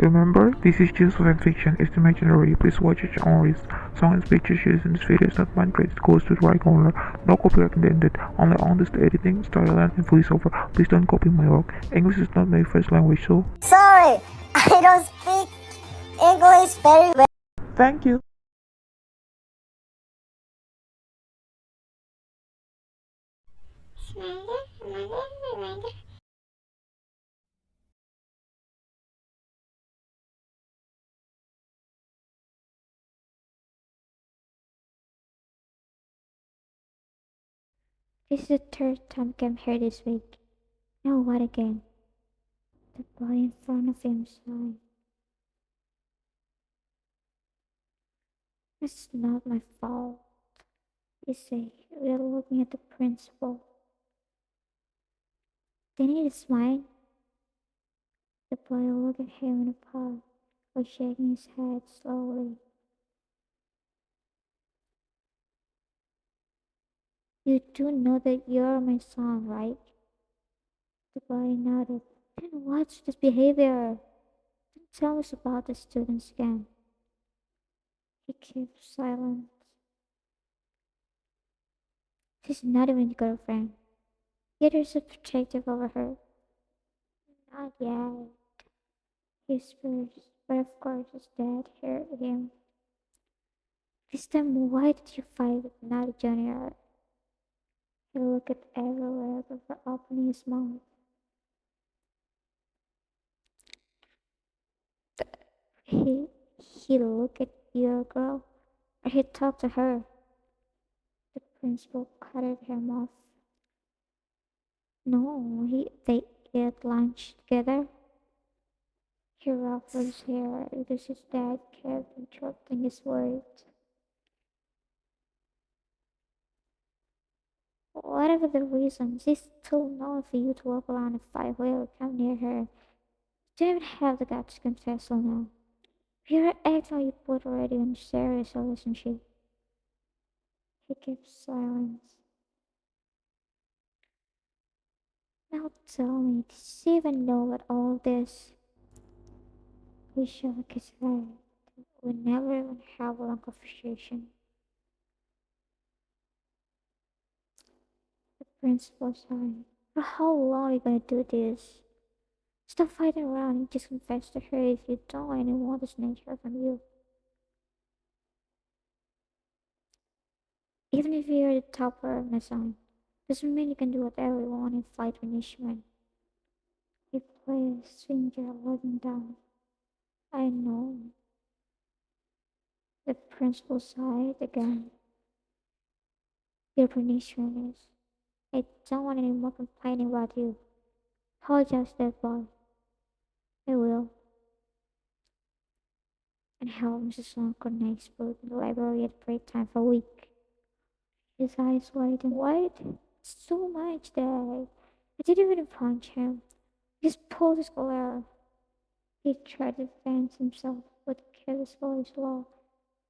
Remember, this is just fan fiction, it's imaginary. Please watch at your own risk. Song and pictures used in this video is not mine, credit goes to the right owner. No copyright intended. Only honest editing, storyline, and voiceover. Please don't copy my work. English is not my first language, so. Sorry, I don't speak English very well. Thank you. This is the third time I came here this week. Now what again? The boy in front of him sighed. It's not my fault, you say, without looking at the principal. Then it is mine. The boy looked at him in a pause, while shaking his head slowly. You do know that you're my son, right? The boy nodded. Then what's this behavior? Don't tell us about the students again. He kept silent. She's not even your girlfriend. Yet you're so protective over her. Not yet, he whispers, but of course his dad heard him. This time, why did you fight with Naughty Junior? He looked everywhere before opening his mouth. He he looked at your girl, or he talked to her. The principal cut him off. No, they ate lunch together. He ruffled his hair because his dad kept interrupting his words. Whatever the reasons, it's too low for you to walk around and fight whoever come near her. You don't even have the guts to confess till now. You're acting like you both already in a serious relationship. He kept silence. Now tell me, does he even know about all this? He shook his head. We never even have a long conversation. The principal sighed. For how long are you gonna do this? Stop fighting around and just confess to her if you don't want anyone to snatch her from you. Even if you're the topper of the sign, doesn't mean you can do whatever you want and fight punishment. He plays stranger looking down. I know. The principal sighed again. Your punishment is, I don't want any more complaining about you. Apologize to that boy. I will. And help Mrs. Long coordinate both in the library at break time for a week. His eyes widened wide. So much, Dad. I didn't even punch him. I just pulled his collar. He tried to defend himself, but kept his voice low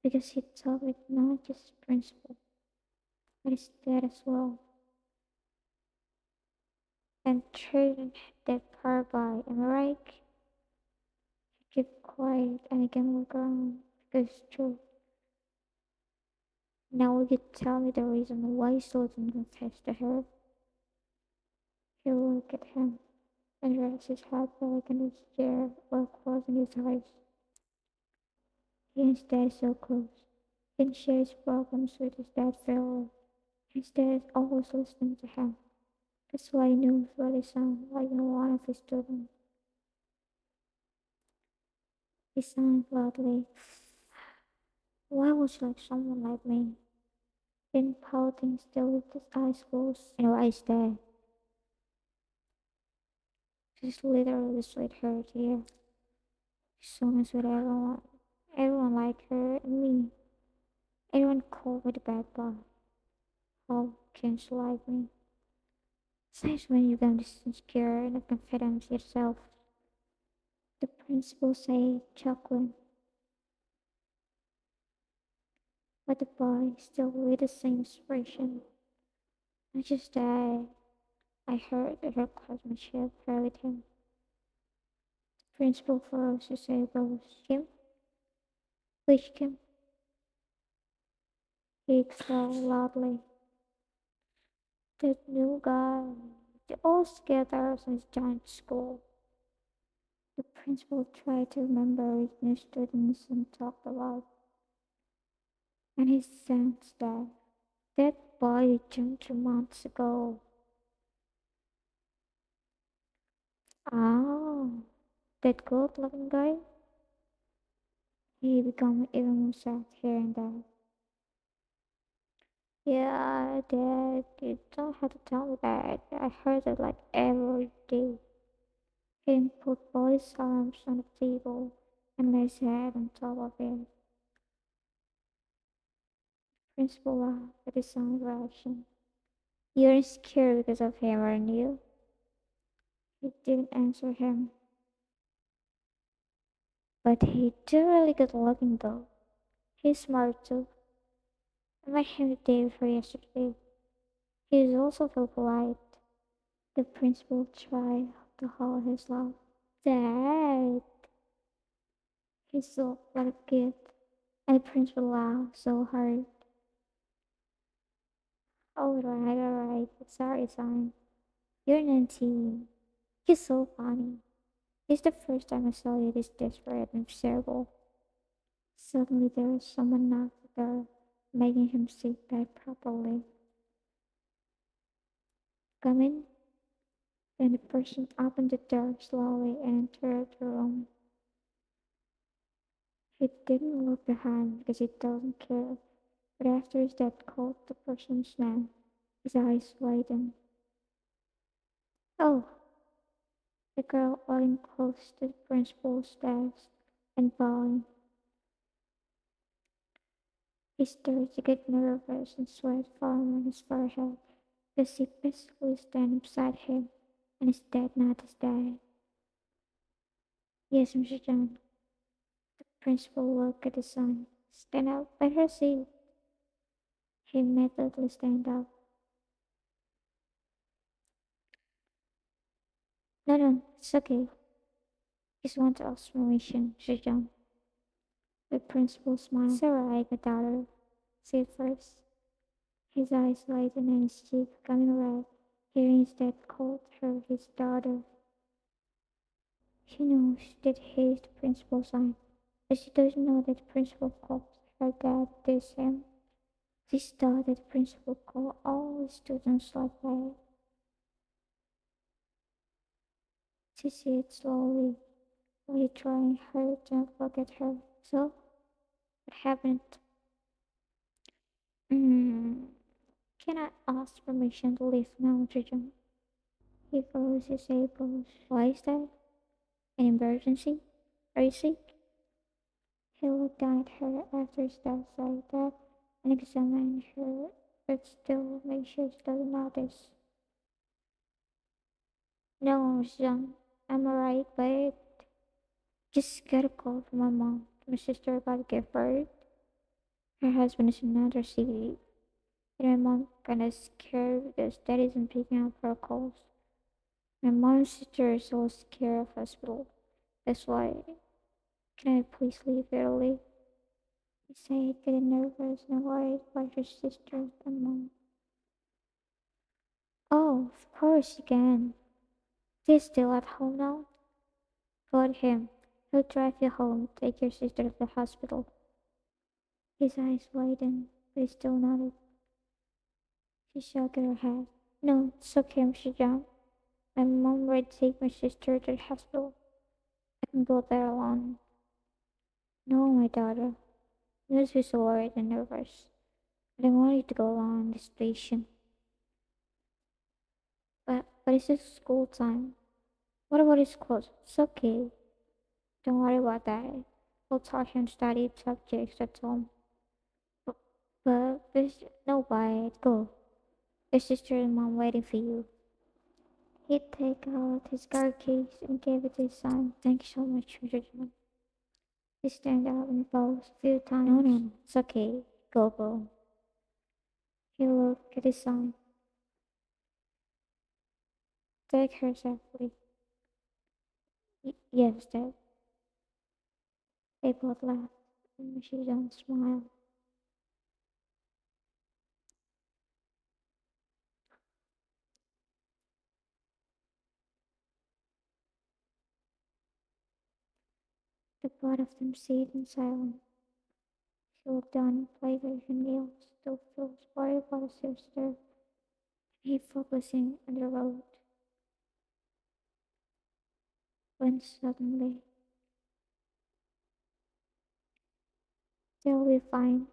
because he thought it not just his principal, but his dad as well. And treated that poor boy, am I right? He kept quiet and again looked around because it's true. Now will you tell me the reason why you still didn't confess to her? He looked at him and rested his head back in his chair while closing his eyes. He and his dad is so close. He can share his problems with his dad fairly. His dad is always listening to him. That's why he knows what he sounds like in one of his students. He sighed loudly. Why would you like someone like me? Then pouting still with his eyes closed and eyes dead. This literally sweet her here. So much with everyone. Everyone like her and me. Everyone called me the bad boy. How can she like me? Since when you become this insecure and not confident in yourself? The principal said, chuckling. But the boy still with the same expression. I just died. I heard that her classmate shared her with him. Principal ferociously goes, Kim? Which Kim? He exhaled loudly. That new guy. They all together since giant school. The principal tried to remember which new students and talked about, and he sensed that boy jumped 2 months ago. Oh, that good-looking guy? He became even more sad hearing that. Yeah, Dad, you don't have to tell me that. I heard it like every day. He put both his arms on the table and laid his head on top of it. Principal laughed at his own reaction. You're insecure because of him, aren't you? He didn't answer him. But he too really good looking though. He's smart too. I met him the day before yesterday. He is also so polite. The principal tried to hold his laugh. Dad! He sobbed like a kid, and the principal laughed so hard. Alright. Sorry, son. You're 19. He's so funny. It's the first time I saw you this desperate and miserable. Suddenly there was someone knocked at the door, making him sit back properly. Come in. Then the person opened the door slowly and entered the room. He didn't look behind because he doesn't care, but after his dad called the person's name, his eyes widened. Oh, the girl walking close to the principal's desk and bowing. He started to get nervous and sweat falling on his forehead because he basically standing beside him and his dad noticed that. Yes, Mr. John. The principal looked at his son. Stand up, let her see. He immediately stand up. No, it's okay. Just want to ask permission, Mr. John. The principal smiled. It's alright, my daughter. Say it first. His eyes lightened and his cheek becoming red, hearing his dad called her his daughter. She knows that he is the principal's son, but she doesn't know that the principal called her dad the same. She thought that the principal called all the students like that. She said slowly, while trying hard to not look at her. So, what happened? Hmm. Can I ask permission to leave now, John? He closed his eyebrows. Why is that? An emergency? Are you sick? He looked down at her after his dad said that and examined her, but still made sure she doesn't notice. No, son, I'm alright, but just got a call from my mom. My sister about to give birth. Her husband is in another city. And my mom kinda scared because dad isn't picking up her calls. My mom's sister is so scared of hospital. That's why. Can I please leave early? He said, getting nervous and worried about her sister and mom. Oh, of course you can. He's still at home now? Got him. He'll drive you home, take your sister to the hospital. His eyes widened, but he still nodded. She shook her head. No, it's okay, Mr. John. My mom ready to take my sister to the hospital. I can go there alone. No, my daughter. You must be so worried and nervous. I don't want you to go alone in this station. But it's just school time. What about his clothes? It's okay. Don't worry about that. We'll talk him study subjects at home. But, but there's no bite. Go. Your sister and mom waiting for you. He'd take out his car keys and gave it to his son. Thank you so much, Mr. John. He stand up and paused a few times. No, it's okay. Go. He looked at his son. Take her safely. Yes, Dad. They both laughed, and she don't smile. The both of them sit in silence. She looked down and played with her nails, still feels worried about his sister. He focusing on the road when suddenly they'll be fine,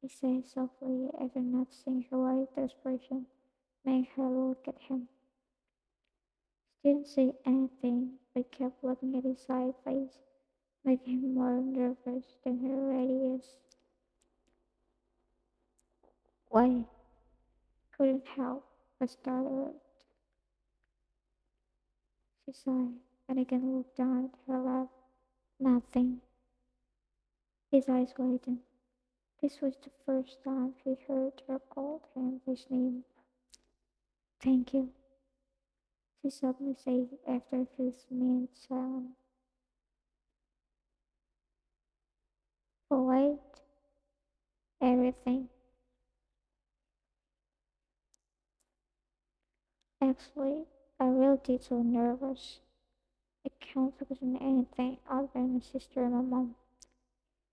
he said softly after noticing her worried expression, made her look at him. She didn't say anything, but kept looking at his side face, making him more nervous than he already is. Why? Couldn't help but startled. She sighed and again looked down at her lap. Nothing. His eyes widened. This was the first time he heard her call him by his name. Thank you, she suddenly said after a few minutes silence. For what? Everything. Actually, I really did so nervous. I can't focus on anything other than my sister and my mom.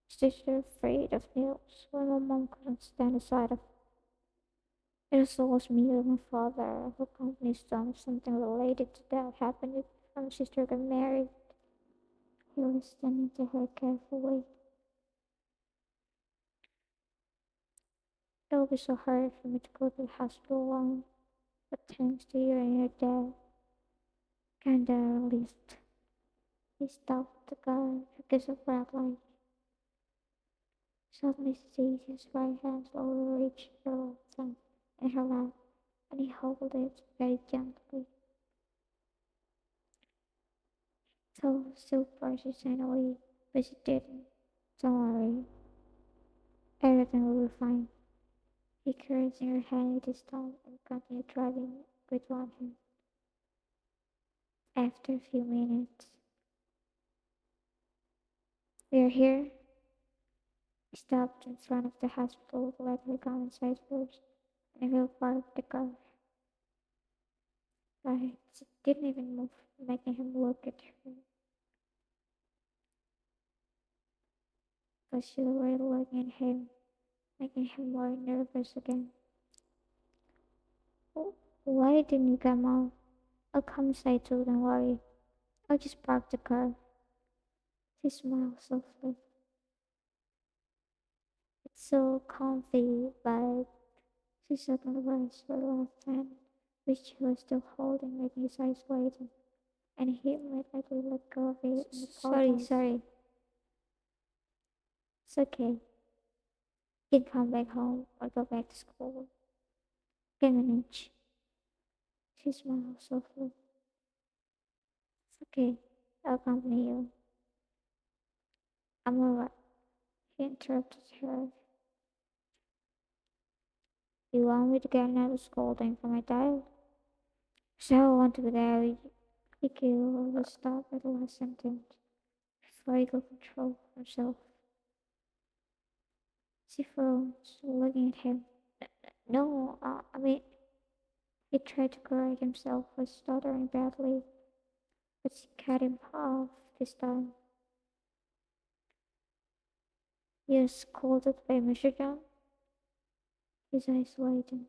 Sister afraid of news when my mom couldn't stand the sight of it. Was always me or my father who company's done something related to that happened if my sister got married. He was standing to her carefully. It would be so hard for me to go to the hospital alone, but thanks to you and your dad, kinda released. He stopped the car because of red light. Suddenly sees his right hand slowly reach her left hand in her lap, and he held it very gently. So still pushed his hand away, but she didn't. Don't worry, everything will be fine. He caressed her hand with his thumb and continued driving with one hand. After a few minutes, we're here. He stopped in front of the hospital to let her come inside first, and he will park the car. But she didn't even move, making him look at her. But she was already looking at him, making him more nervous again. Why didn't you come out? I'll come inside too, don't worry. I'll just park the car. She smiled softly. It's so comfy, but she suddenly raised her left hand, which she was still holding, making his eyes widen, and he immediately let go of it and sorry. It's okay. You can come back home or go back to school. Can manage. She smiled softly. It's okay. I'll accompany you. I'm alright. He interrupted her. You want me to get another scolding for my dad? So I want to be there with you. He gave a stop at the last sentence before he could control himself. She froze, looking at him. No, I mean, he tried to correct himself by stuttering badly, but she cut him off this time. He was scolded by Mr. John. His eyes widened.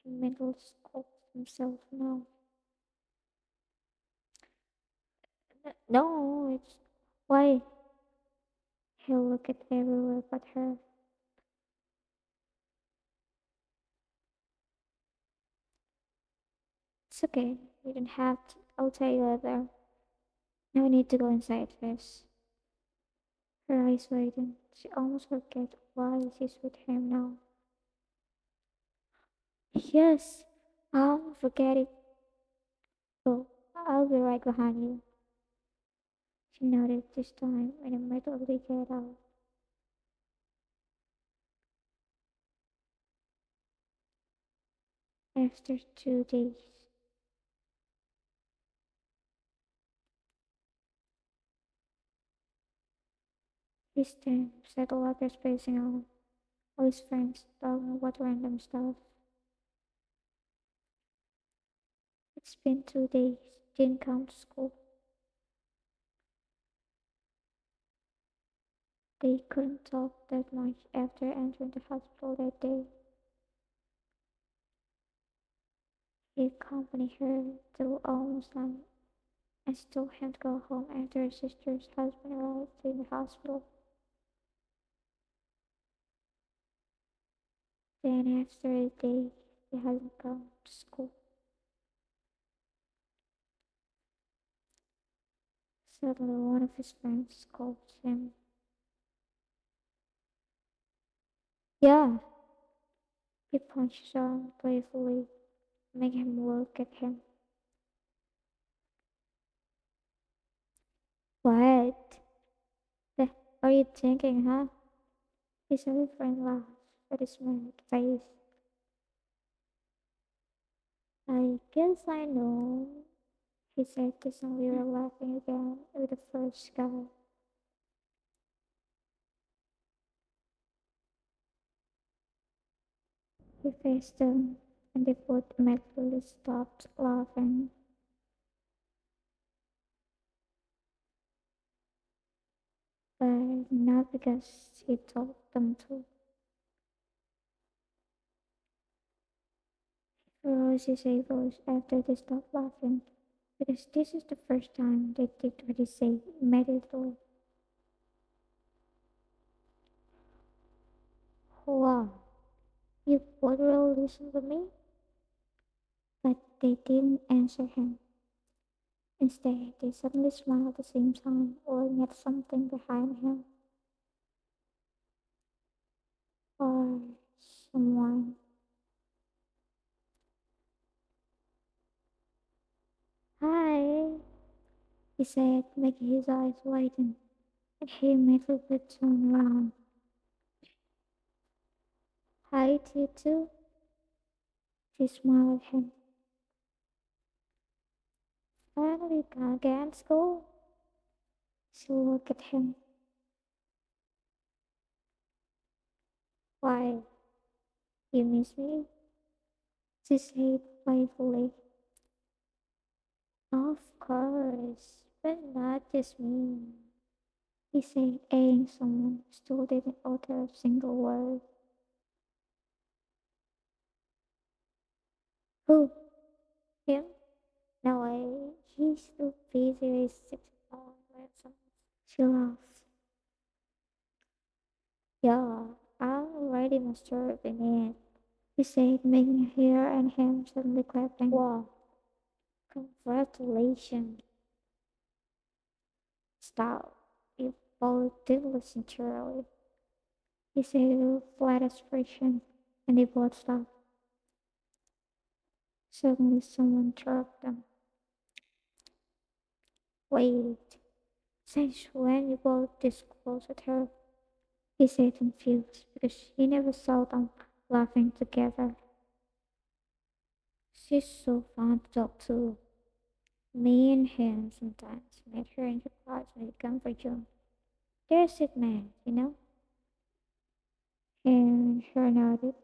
He mentally scolded himself now. No, it's why? He'll look at everywhere but her. It's okay. You don't have to. I'll tell you later. No need to go inside first. Her eyes widened. She almost forget why she's with him now. Yes, I'll forget it. Oh, I'll be right behind you. She nodded this time and immediately get out. After 2 days, This time, said Walker spacing out. All his friends talking about random stuff. It's been 2 days. Didn't come to school. They couldn't talk that much after entering the hospital that day. He accompanied her through almost night and she told him to go home after her sister's husband arrived in the hospital. Then after a day, he hadn't come to school. Suddenly one of his friends called him. Yeah, he punched his arm playfully, making him look at him. What the are you thinking, huh? His other friend laughed at his mad face. I guess I know, he said as we were laughing again with the first guy. He faced them, and they both immediately stopped laughing. But not because he told them to. He rose his eyebrows after they stopped laughing, because this is the first time they did what he said immediately. Wow, you both will listen to me? But they didn't answer him. Instead, they suddenly smiled at the same time, looking at something behind him. Or someone. Hi, he said, making his eyes widen, and he immediately turned around. Hi to you too. She smiled at him. Finally gonna get in school? She looked at him. Why, you miss me? She said playfully. Of course, but not just me. He said, eyeing someone who still didn't utter a single word. Who? Him? No way. He's too busy with 61 lessons. She laughed. Yeah, I'm already mastered in it. He said, making her and him suddenly clapping. Wow, congratulations. Stop. You both did listen thoroughly. He said with a flat expression, and they both stopped. Suddenly someone interrupted them. Wait, since when you both this close at her? He said confused because he never saw them laughing together. She's so fun to talk to. Me and him sometimes met her in the class when we come for June. There's it man, you know? And her nodded.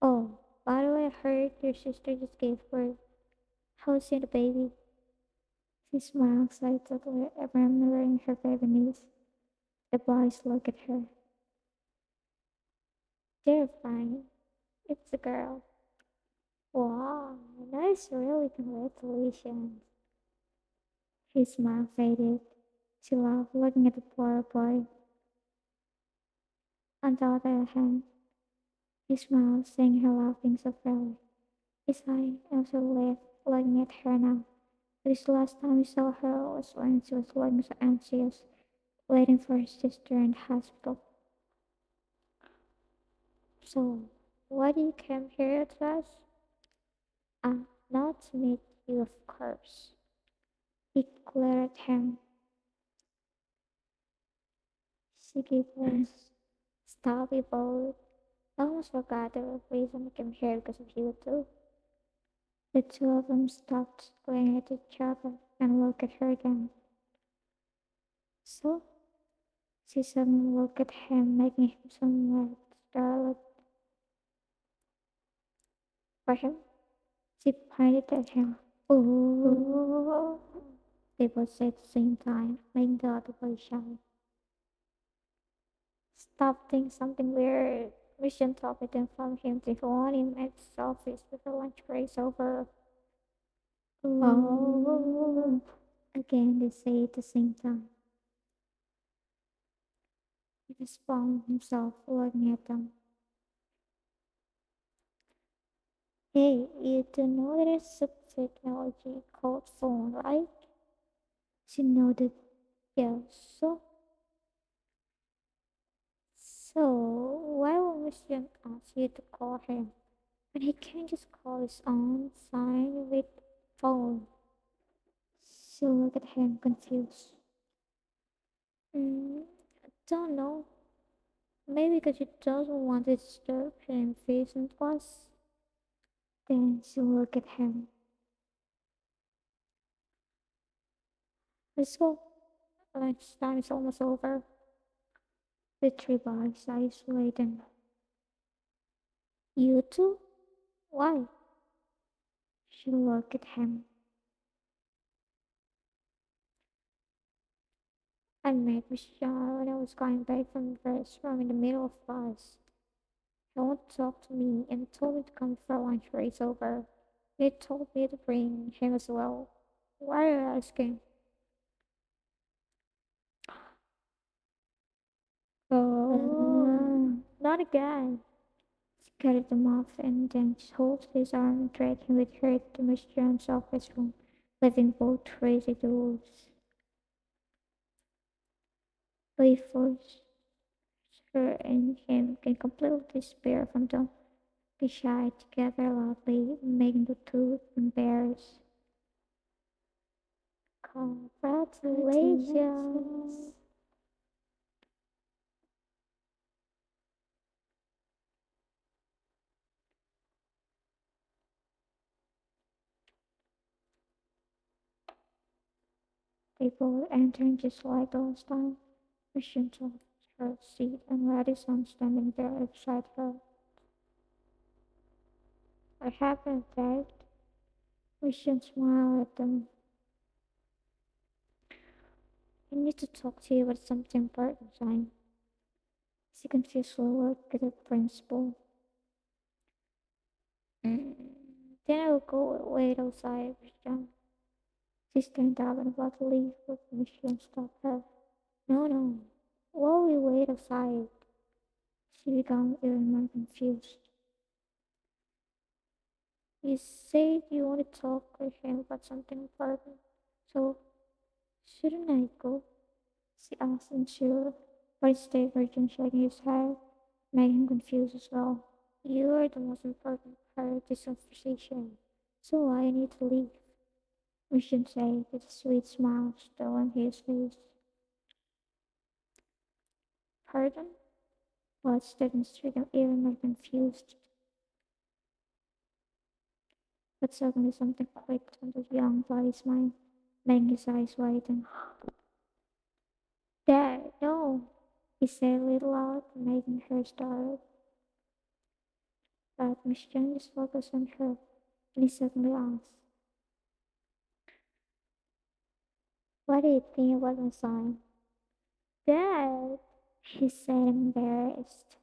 Oh, by the way, I heard your sister just gave birth. How's the baby? She smiled excitedly, remembering her baby niece. The boys looked at her. They're fine. It's a girl. Wow, nice, really, congratulations. His smile faded. She laughed, looking at the poor boy. On the other hand, he smiled, seeing her laughing so freely. His eye also lit, looking at her now. But the last time we saw her was when she was looking so anxious, waiting for her sister in the hospital. So, why do you come here to us? Not to meet you, of course. He glared at him. She giggled. Stop, you both. I almost forgot the reason I came here because of you too. The two of them stopped, glaring at each other, and looked at her again. So she suddenly looked at him, making him somewhat startled. For him, she pointed at him. Oh, they both said at the same time, making the other boy shy. Stop thinking something weird. Mission topic and from him to want him at his office before lunch breaks over. Oh, again they say at the same time. He just found himself looking at them. Hey, you do know there's a technology called phone, right? She nodded. Yeah, so why would Mission ask you to call him when he can just call his own sign with phone? She looked at him confused. Mm, don't know. Maybe because she doesn't want to disturb him facing us. Then she looked at him. Let's go. Lunchtime is almost over. The three boys are isolated. You too? Why? She looked at him. I met Michelle when I was going back from the restaurant in the middle of class. He wanted to talk to me and told me to come for lunch break over. He told me to bring him as well. Why are you asking? Oh, not again. She carried them off and then she holds his arm and dragged him with her to Miss Jones' office room, leaving both crazy the rules. They forced her and him can completely disappear from them. They shied together loudly, making the two embarrassed. Congratulations! They both entered just like last time. Christian took her seat and Radisson standing there beside her. What happened, Dad? Christian smiled at them. I need to talk to you about something important, Simon. She confusedly looked at the principal. Mm. Then I will go wait outside, Christian. She turned up and about to leave, but Christian stopped her. No, no. While we wait outside, she became even more confused. You said you want to talk with him about something important. So, shouldn't I go? She asked unsure, but instead Virgin shaking his head, making him confused as well. You are the most important part of this conversation, so I need to leave. Virgin said with a sweet smile still on his face. Pardon? But Stephen struck him even more confused. But suddenly something clicked on the young boy's mind, making his eyes widen. Dad, no, he said a little loud, making her startled. But Miss Jones focused on her, and he suddenly asked, what do you think about my sign? Dad, he said embarrassed.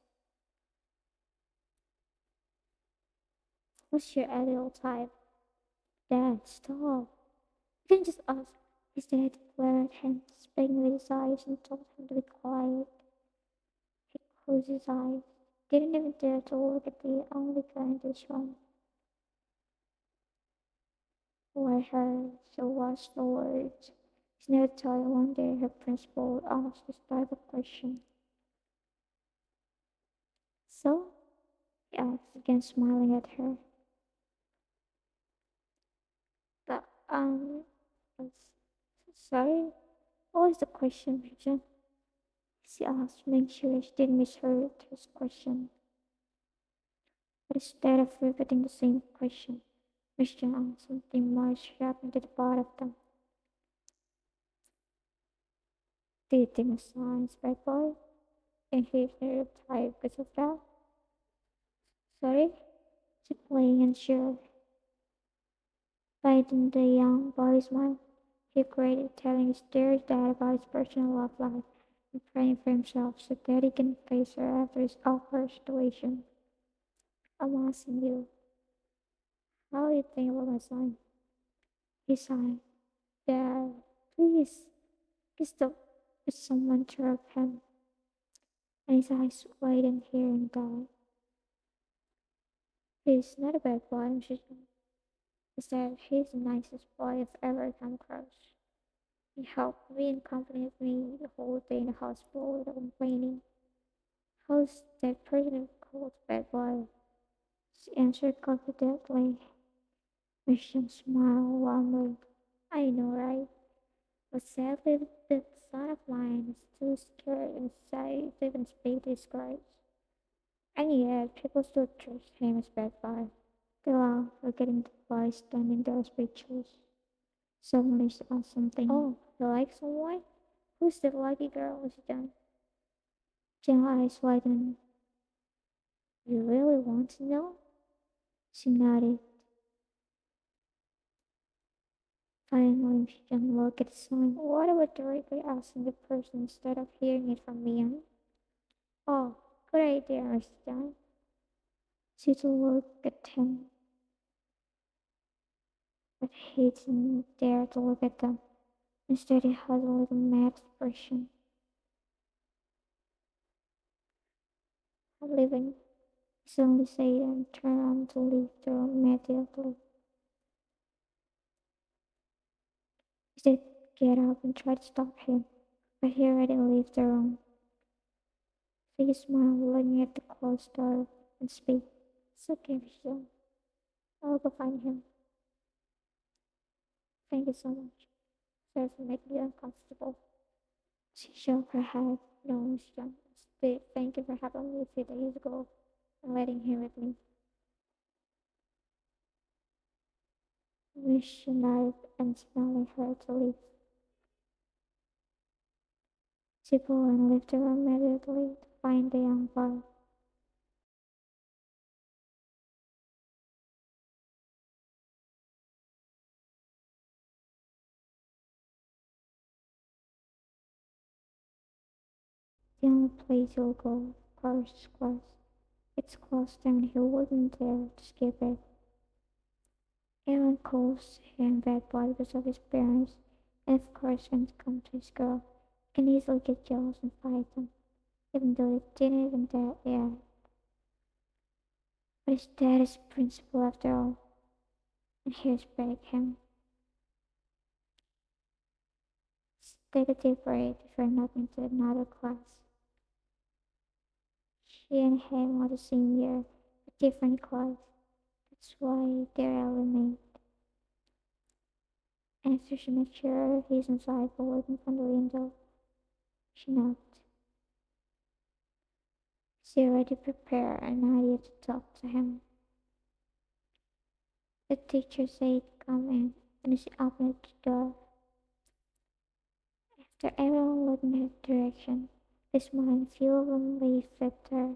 What's your ideal type? Dad, stop. You can just ask. His dad glared at him, speaking with his eyes, and told him to be quiet. He closed his eyes, didn't even dare to look at the only girl in this room. Why her? She watched the words. She never thought one day her principal would ask this type of question. So, he asked again, smiling at her. But, I'm sorry, what was the question, Regina? She asked, making sure she didn't misheard his question. But instead of repeating the same question, Christian asked something more sharp into the part of them. Do you think Hassan is bad boy? And he's stereotyped because of that? Sorry? She's playing unsure. Lighting the young boy's mind. He created telling his dear dad about his personal love life and praying for himself so that he can face her after his awkward situation. I'm asking you, how do you think about my son? He sighed. Dad, please, please don't let someone trap him. And his eyes widened hearing that. He's not a bad boy, Mrs. Young. Instead, he's the nicest boy I've ever come across. He helped me and accompanied me the whole day in the hospital without complaining. How's that person called bad boy? She answered confidently. Mission smiled warmly. I know, right? But sadly, that son of mine is too scared and shy to even speak these words. And yet, people still trust him as bad boy. They laugh, forgetting the boy standing there speechless. Suddenly she asked something. Oh, you like someone? Who's the lucky girl? Was done. Jen's eyes widened. You really want to know? She nodded. Finally, she can look at the sign. What about directly asking the person instead of hearing it from me? Oh, good idea, Mr. John. She looked at him, but he didn't dare to look at them. Instead, he had a little mad expression. I'm leaving. He suddenly said and turned around to leave the room immediately. He said, get up and try to stop him, but he already left the room. So he smiled, looking at the closed door and speak. It's okay, Michelle. I'll go find him. Thank you so much. Sorry for making you uncomfortable. She shook her head. No, Michelle. Thank you for having me a few days ago and letting him with me. Wish she nodded and smelling her to leave. She pulled and left the room immediately to find the young boy. The only place he'll go, of course, is class. It's closed and he wouldn't dare to skip it. Everyone calls him bad boy because of his parents, and of course when it comes to his girl, he can easily get jealous and fight them, even though they didn't even dare yet. But his dad is principal after all, and here's beg him. Take a deep breath if you're not into another class. She and him are the same year, but different class. That's why they're roommate. And after she made sure he's inside but looking from the window, she knocked. She already prepared an idea to talk to him. The teacher said, come in, and she opened the door. After everyone looked in her direction, they smiled and few of them waved at her.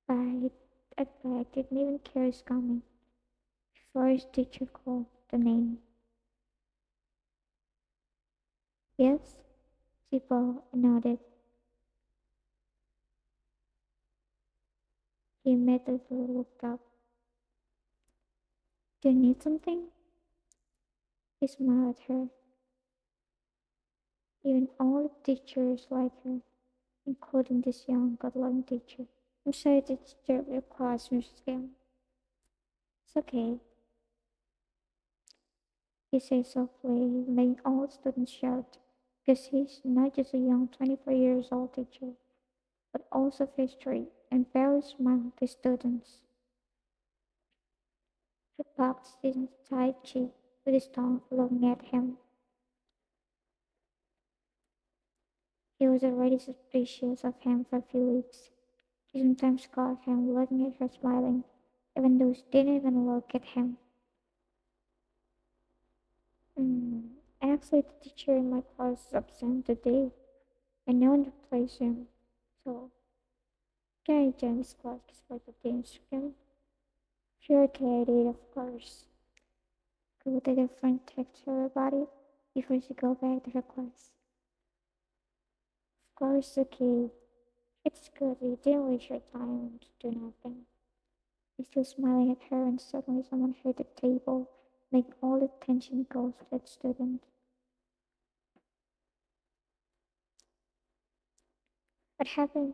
But Edward didn't even care who's coming. Before his teacher called the name. Yes? She bowed and nodded. He immediately looked up. Do you need something? He smiled at her. Even all the teachers like her, including this young, good-looking teacher. I'm sorry to disturb your class, Mrs. Kim. It's okay, he said softly, making all the students shout, because he's not just a young 24 years old teacher, but also very straight and very smart to students. He boxed his tight cheek with his tongue looking at him. He was already suspicious of him for a few weeks. He sometimes caught him looking at her smiling, even though she didn't even look at him. Actually, the teacher in my class is absent today, and no one replaced him. So, can I join this class for the games game? Sure, okay, I did, of course. Go to the front, text her about it before she go back to her class. Of course, okay. It's good you didn't waste your time to do nothing. He's still smiling at her and suddenly someone hit the table, making all the tension go to that student. What happened?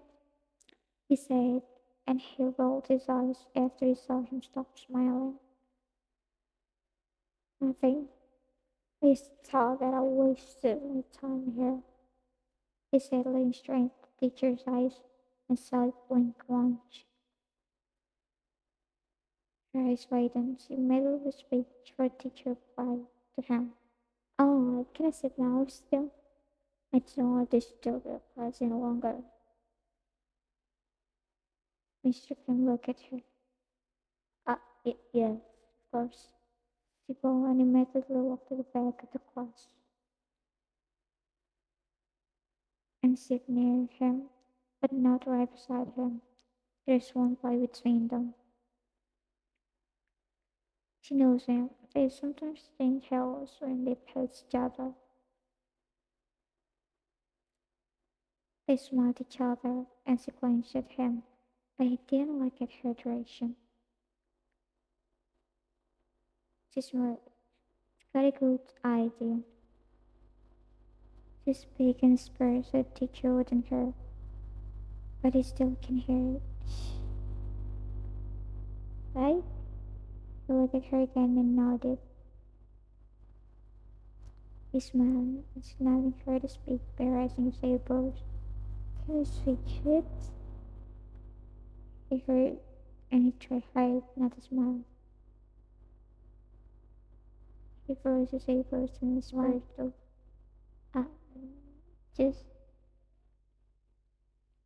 He said, and he rolled his eyes after he saw him stop smiling. Nothing. I thought that I wasted my time here. He said, looking straight into the teacher's eyes and saw it blink once. Her eyes widened. She made a little speech for teacher replied to him. Oh, can I sit now still? I don't want to disturb your class any longer. Mr. Kim looked at her. Yes, of course. She bowed and immediately walked to the back of the class and sit near him, but not right beside him. There's one boy between them. She knows him. They sometimes think hells when they pass each other. They smiled at each other and she glanced at him, but he didn't look at her direction. She smiled. Got a good idea. She speaks in spurs so the teacher wouldn't hear, but he still can hear it. Shh. Right? He looked at her again and nodded. He smiled and she nodded her to speak by raising his eyebrows. Can you switch it? He heard and he tried hard not to smile. He froze his eyebrows and whispered though. Uh, just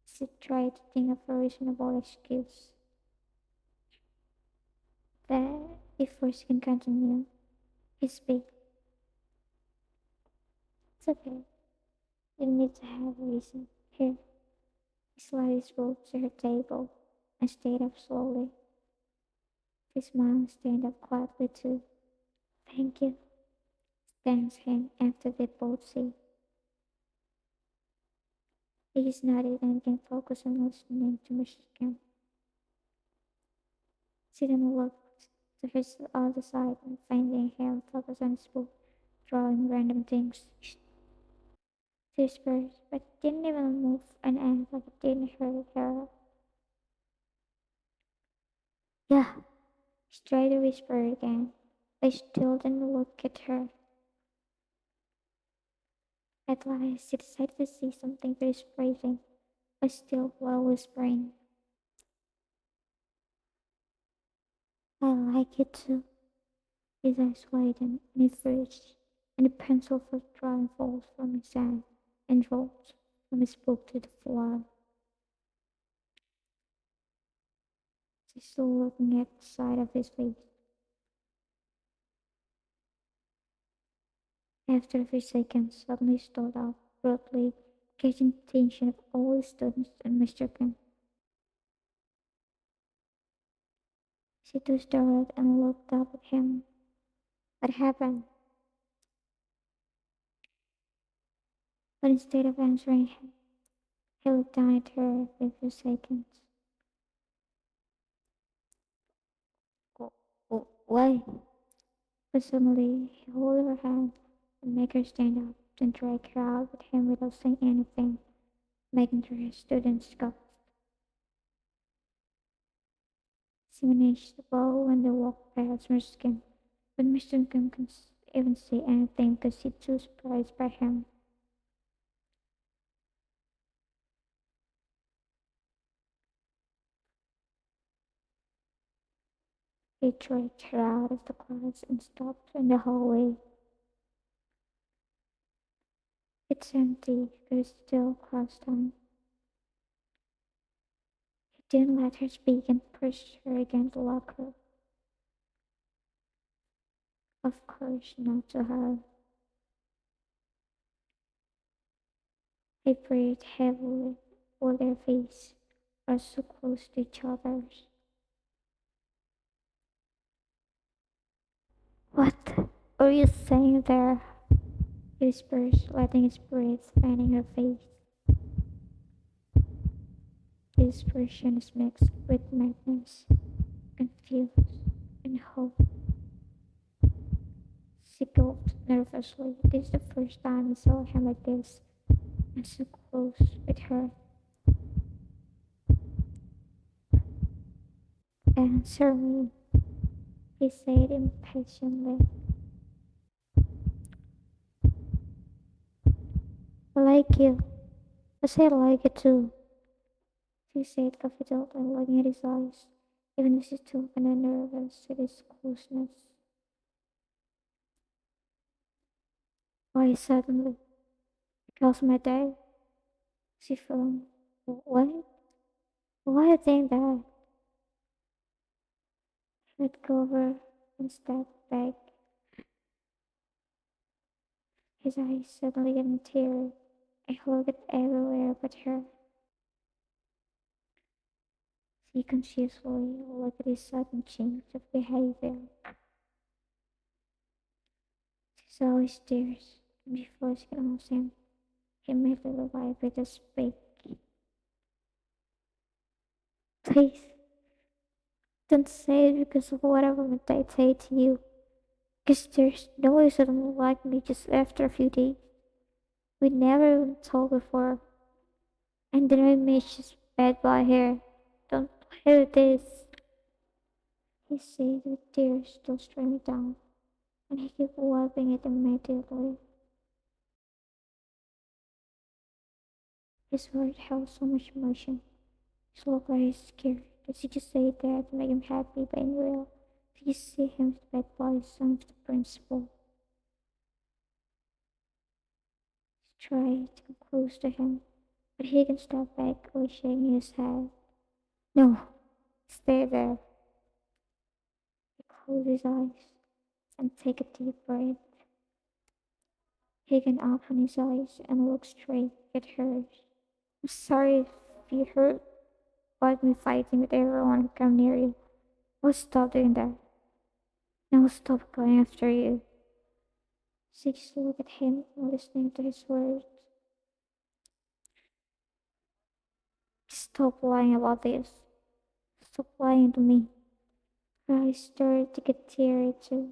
she tried to think of a reasonable excuse. That before she can continue, he speak. It's okay. You need to have a reason. Here. He slid his book to her table and stayed up slowly. His mom stand up quietly too. Thank you. Thanks him after they both see. He just nodded and can focus on listening to Mr. Kim. She then looked to his other side and finding him focus on his book, drawing random things. She whispered, but didn't even move an ant like it didn't hurt her. Yeah. She tried to whisper again. They still didn't look at her. At last, she decided to say something very surprising, but still while whispering. I like it too. His eyes widened and he froze, and the pencil for drawing falls from his hand and rolls from his book to the floor. She's still looking at the side of his face. After a few seconds, suddenly stood up, abruptly, catching the attention of all the students and Mr. Kim. She too started and looked up at him. What happened? But instead of answering him, he looked down at her for a few seconds. Why? But suddenly he held her hand and made her stand up, then drag her out with him without saying anything, making her students scoff. She managed to bow when they walked past Mr. Kim, but Mr. Kim couldn't even say anything because she's too surprised by him. He dragged her out of the class and stopped in the hallway. It's empty, but it's still class time. He didn't let her speak and pushed her against the locker. Of course, not to her. They breathed heavily while their faces were so close to each other's. What are you saying there? He whispers, letting his breath fanning her face. His expression is mixed with madness, confused, and hope. She gulped nervously. This is the first time I saw him like this, and so close with her. Answer me, he said impatiently. I like you. I said I like it too, she said confidently, looking at his eyes, even as she took and nervous at his closeness. Why suddenly? Because my day? She frowned. What? Why you think that? He let go of her and stepped back, his eyes suddenly getting teary. I looked everywhere but her. She consciously looked at his sudden change of behavior. She saw his tears, and before she could ask him, he immediately vibrated to speak. Please, don't say it because of whatever I say to you. Because there's no way someone like me just after a few days. We never even talked before. And then we met just bad by hair. Don't play with this, he said with tears still streaming down, and he kept wiping it immediately. His words held so much emotion. She looked like he's scared. Did she just say that to make him happy, but in real, did you see him as bad boy, son of the principal? She tried to come close to him, but he can step back while shaking his head. No, stay there. He closed his eyes and take a deep breath. He can open his eyes and look straight at hers. I'm sorry if you hurt about me fighting with everyone who come near you. I'll stop doing that. And I'll stop going after you. She just looked at him and listening to his words. Stop lying about this. Stop lying to me. Her eyes started to get teary too.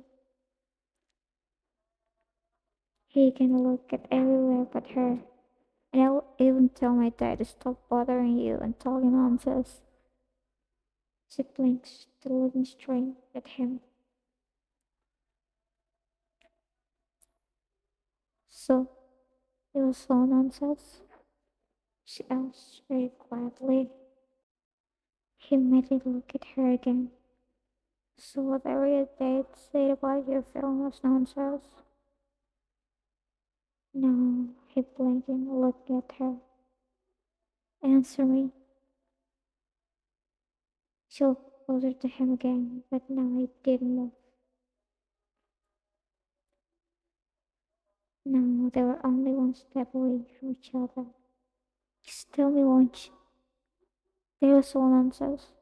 He can look at everywhere but her. And I'll even tell my dad to stop bothering you and talking nonsense. She blinks, still looking straight at him. So, it was all nonsense? She asked very quietly. He immediately looked at her again. So whatever your dad said about your film was nonsense? No, he blinked and looked at her. Answer me. She looked closer to him again, but now he didn't move. Now they were only one step away from each other. Just tell me once. There was all nonsense.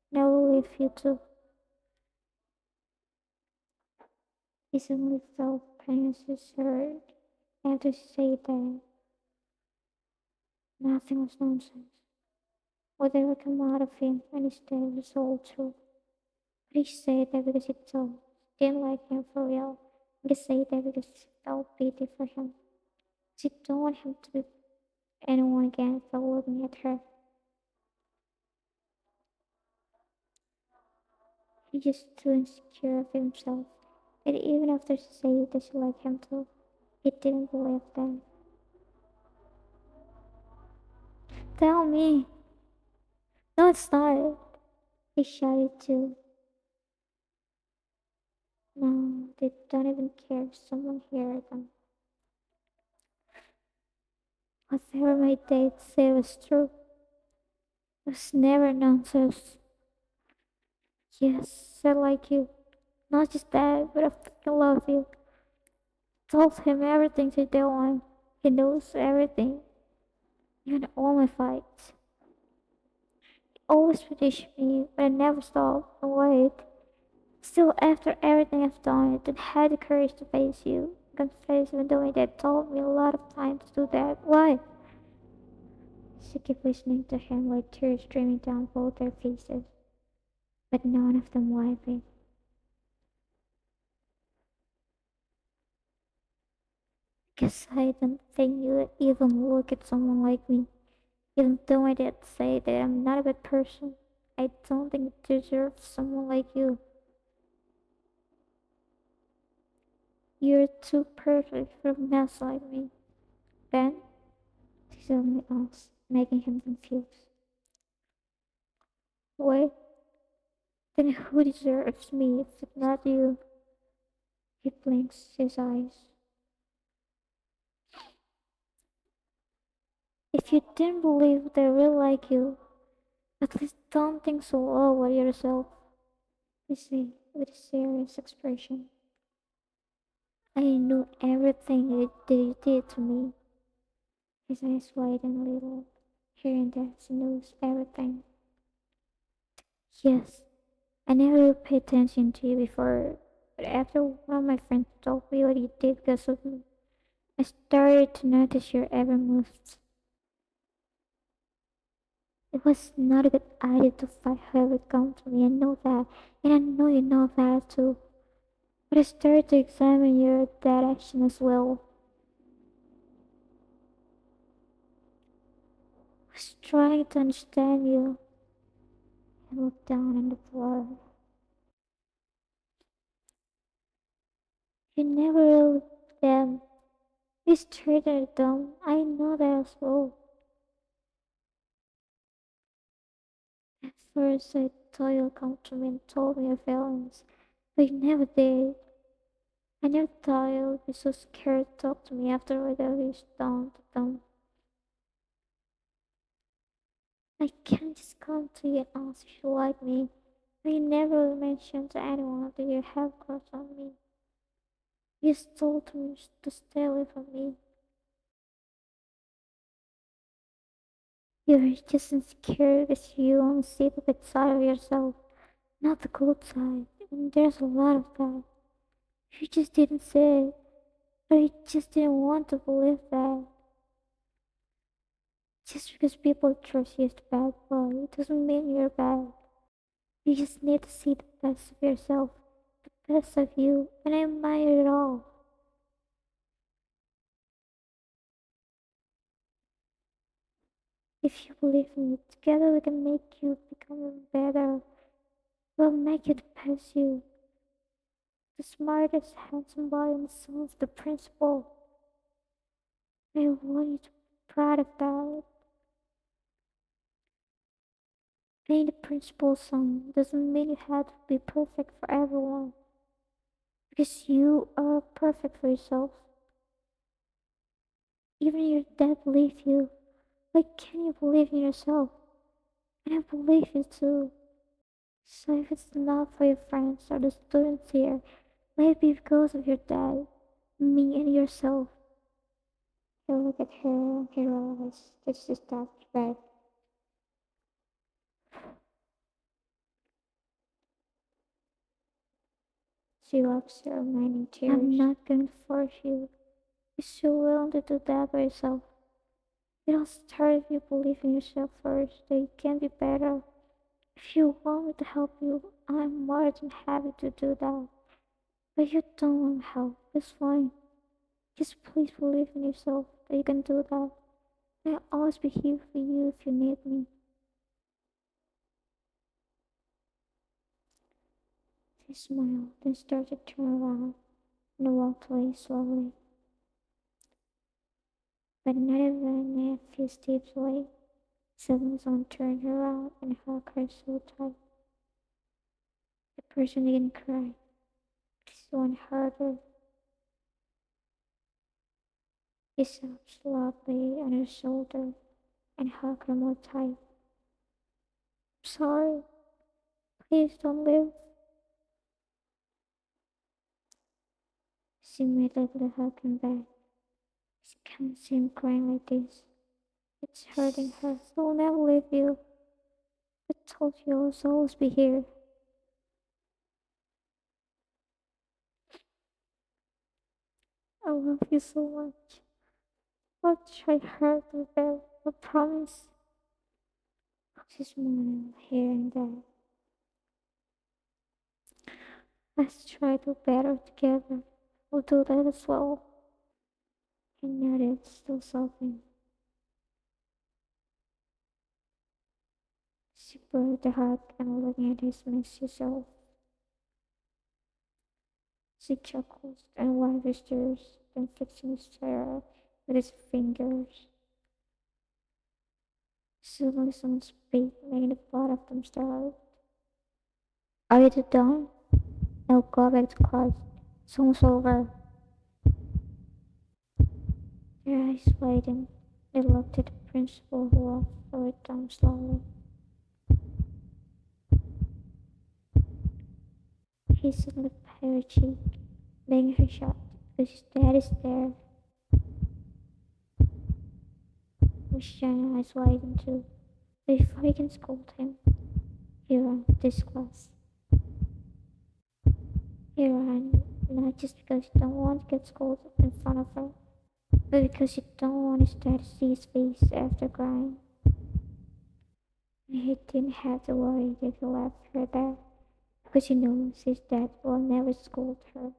Now we'll leave you too. He suddenly felt pain as he heard after she said that nothing was nonsense. Whatever come out of him and his dad was all true. But he said that because he thought she didn't like him for real. And he said that because she felt pity for him. She don't want him to be anyone again for looking at her. He just too insecure of himself that even after she said that she liked him too, he didn't believe that. Tell me. No, it's not. He shouted too. No, they don't even care if someone hears them. Whatever my dad said was true. It was never nonsense. Yes, I like you. Not just that, but I fucking love you. Told him everything to Dylan. He knows everything. even all my fights. He always petitioned me, but I never stopped. And wait, still, after everything I've done, I don't have the courage to face you. Confess, even though my dad told me a lot of times to do that. Why? She kept listening to him with tears streaming down both their faces, but none of them wiping. Guess I don't think you would even look at someone like me. Even though my dad say that I'm not a bad person, I don't think it deserves someone like you. You're too perfect for a mess like me. Ben? She suddenly asked, making him confused. Wait, then who deserves me if it's not you? He blinks his eyes. If you didn't believe they really like you, at least don't think so low of yourself, he said with a serious expression. I knew everything that you did to me. His eyes widened a little. Hearing that, she knows everything. Yes, I never really paid attention to you before, but after one of my friends told me what you did because of me, I started to notice your every move. It was not a good idea to fight whoever come to me. I know that, and I know you know that too. But I started to examine your that action as well. I was trying to understand you. I looked down on the floor. You never really them. You stared at them. I know that as well. At first, I thought you'd come to me and told me your feelings, but you never did. I never thought you'd be so scared to talk to me after whatever you done to them. I can't just come to you and ask if you like me, but you never mentioned to anyone that you have crush on me. You just told me to stay away from me. You're just insecure because you only see the bad side of yourself, not the good side. And there's a lot of that. You just didn't say it, or you just didn't want to believe that. Just because people trust you as the bad boy, it doesn't mean you're bad. You just need to see the best of yourself, the best of you, and I admire it all. If you believe in me, together we can make you become better. We'll make you the best you, the smartest, handsome boy in the son of the principal. I want you to be proud of that. Being the principal's son doesn't mean you have to be perfect for everyone, because you are perfect for yourself. Even your dad believe you. Why can't you believe in yourself? And I believe you too. So if it's not for your friends or the students here, maybe because of your dad, me, and yourself. He looked at her and he realized that she stopped back. She wipes her remaining tears. I'm not going to force you. You're so willing to do that by yourself. It all started if you believe in yourself first, that you can be better. If you want me to help you, I'm more than happy to do that. But you don't want help, it's fine. Just please believe in yourself that you can do that. I'll always be here for you if you need me. She smiled, then started to turn around and walked away slowly. But not even a few steps away, suddenly someone turned her around and hugged her so tight. The person didn't cry. Someone heard her. He sobbed softly on her shoulder and hugged her more tight. I'm sorry. Please don't leave. She immediately hugged him back. She can't see him crying like this. It It's hurting her. I'll never leave you. I told you I'll always be here. I love you so much. I'll try hard to bear. I promise. She smiled here and there. Let's try to better together. We'll do that as well. He nodded, still sobbing. She broke the hug and looking at his messy self. She chuckled and wiped his tears, then fixing his hair with his fingers. Suddenly someone spoke, making the both of them start. Are you two done? I'll go back to class. Song's over. Their eyes widened. They looked at the principal who walked toward them slowly. He suddenly patted her cheek, making her shut, because his dad is there. Miss China eyes widened too. Before he can scold him, he ran this class. He ran not just because he don't want to get scolded in front of her, but because he don't want his dad to see his face after crying. He didn't have to worry that he left her there, because he knows his dad will never scold her.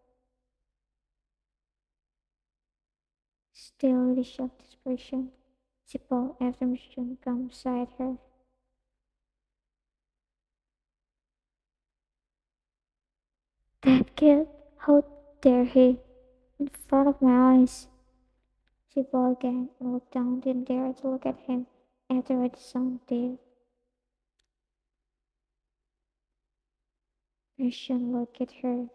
Still with a shocked expression, she paused after Miss Jung came beside her. That kid, how dare he? In front of my eyes. She bowed again and looked down, didn't dare to look at him after what the son did. Christian looked at her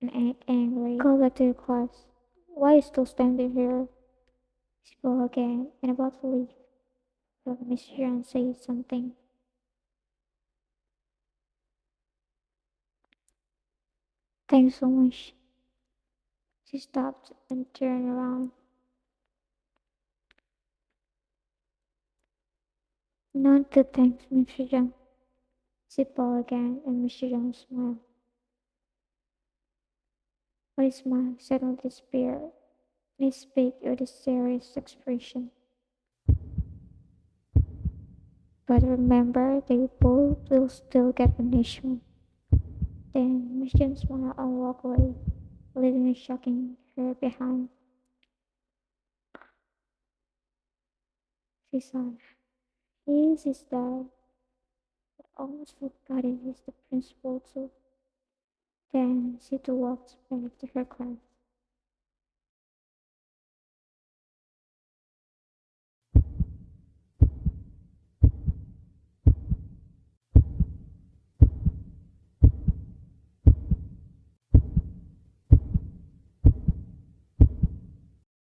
and act angry. Go back to your class. Why are you still standing here? She bowed again and about to leave, but Miss Jean said something. Thanks so much. She stopped and turned around. Not to thanks, Mr. Jung. She bowed again and Mr. Jung smiled. But his smile suddenly disappeared, and he spoke with a serious expression. But remember that you both will still get punishment. Then Miss Jung smiled and walked away, leaving me shocking her behind. She sighed. He is his dad, but almost forgot it is the principal too. Then she too walked back to her class.